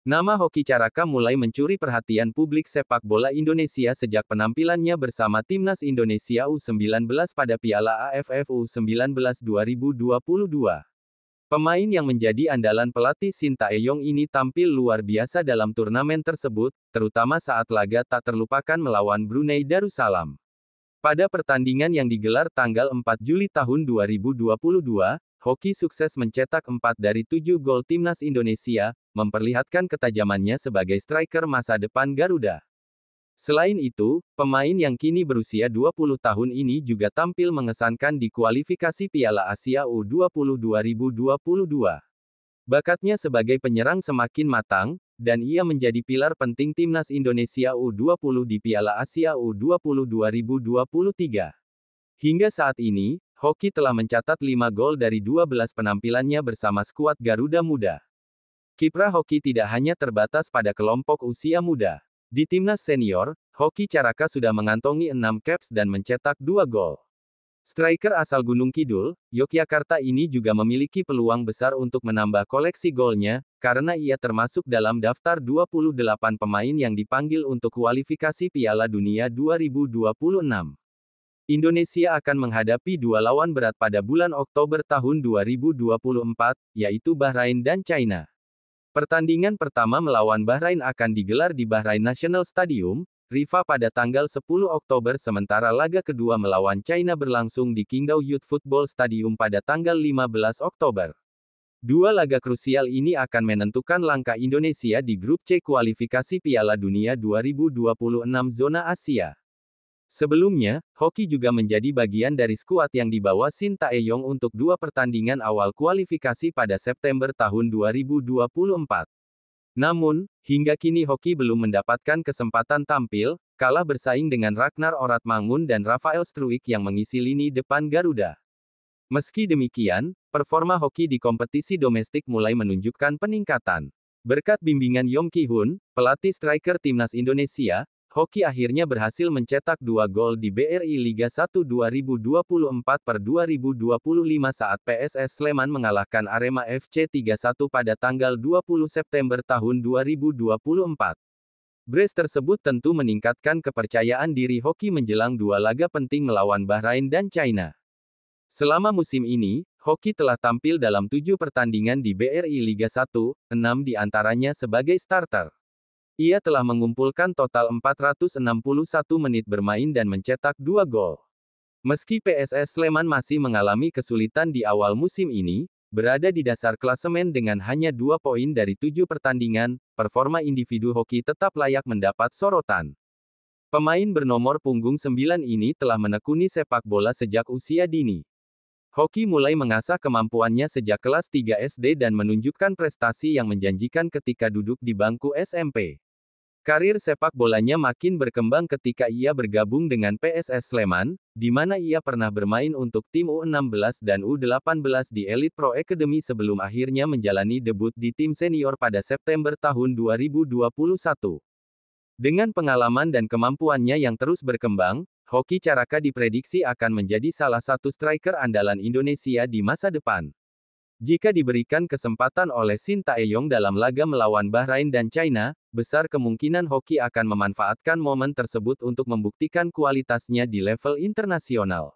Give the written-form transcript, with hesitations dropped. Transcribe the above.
Nama Hoki Caraka mulai mencuri perhatian publik sepak bola Indonesia sejak penampilannya bersama timnas Indonesia U19 pada Piala AFF U19 2022. Pemain yang menjadi andalan pelatih Shin Tae-yong ini tampil luar biasa dalam turnamen tersebut, terutama saat laga tak terlupakan melawan Brunei Darussalam. Pada pertandingan yang digelar tanggal 4 Juli tahun 2022, Hoki sukses mencetak 4 dari 7 gol timnas Indonesia, memperlihatkan ketajamannya sebagai striker masa depan Garuda. Selain itu, pemain yang kini berusia 20 tahun ini juga tampil mengesankan di kualifikasi Piala Asia U20 2022. Bakatnya sebagai penyerang semakin matang, dan ia menjadi pilar penting timnas Indonesia U20 di Piala Asia U20 2023. Hingga saat ini, Hoki telah mencatat 5 gol dari 12 penampilannya bersama skuad Garuda Muda. Kiprah Hoki tidak hanya terbatas pada kelompok usia muda. Di timnas senior, Hoki Caraka sudah mengantongi 6 caps dan mencetak 2 gol. Striker asal Gunung Kidul, Yogyakarta ini juga memiliki peluang besar untuk menambah koleksi golnya, karena ia termasuk dalam daftar 28 pemain yang dipanggil untuk kualifikasi Piala Dunia 2026. Indonesia akan menghadapi 2 lawan berat pada bulan Oktober tahun 2024, yaitu Bahrain dan China. Pertandingan pertama melawan Bahrain akan digelar di Bahrain National Stadium, Rifa pada tanggal 10 Oktober sementara laga kedua melawan China berlangsung di Qingdao Youth Football Stadium pada tanggal 15 Oktober. Dua laga krusial ini akan menentukan langkah Indonesia di grup C kualifikasi Piala Dunia 2026 zona Asia. Sebelumnya, Hoki juga menjadi bagian dari skuad yang dibawa Shin Tae-yong untuk 2 pertandingan awal kualifikasi pada September tahun 2024. Namun, hingga kini Hoki belum mendapatkan kesempatan tampil, kalah bersaing dengan Ragnar Oratmangun dan Rafael Struijk yang mengisi lini depan Garuda. Meski demikian, performa Hoki di kompetisi domestik mulai menunjukkan peningkatan. Berkat bimbingan Yong Ki-hun, pelatih striker timnas Indonesia, Hoki akhirnya berhasil mencetak 2 gol di BRI Liga 1 2024/2025 saat PSS Sleman mengalahkan Arema FC 3-1 pada tanggal 20 September tahun 2024. Brace tersebut tentu meningkatkan kepercayaan diri Hoki menjelang 2 laga penting melawan Bahrain dan China. Selama musim ini, Hoki telah tampil dalam 7 pertandingan di BRI Liga 1, 6 diantaranya sebagai starter. Ia telah mengumpulkan total 461 menit bermain dan mencetak 2 gol. Meski PSS Sleman masih mengalami kesulitan di awal musim ini, berada di dasar klasemen dengan hanya 2 poin dari 7 pertandingan, performa individu Hoki tetap layak mendapat sorotan. Pemain bernomor punggung 9 ini telah menekuni sepak bola sejak usia dini. Hoki mulai mengasah kemampuannya sejak kelas 3 SD dan menunjukkan prestasi yang menjanjikan ketika duduk di bangku SMP. Karir sepak bolanya makin berkembang ketika ia bergabung dengan PSS Sleman, di mana ia pernah bermain untuk tim U16 dan U18 di Elite Pro Academy sebelum akhirnya menjalani debut di tim senior pada September tahun 2021. Dengan pengalaman dan kemampuannya yang terus berkembang, Hoki Caraka diprediksi akan menjadi salah satu striker andalan Indonesia di masa depan. Jika diberikan kesempatan oleh Shin Tae-yong dalam laga melawan Bahrain dan China, besar kemungkinan Hoki akan memanfaatkan momen tersebut untuk membuktikan kualitasnya di level internasional.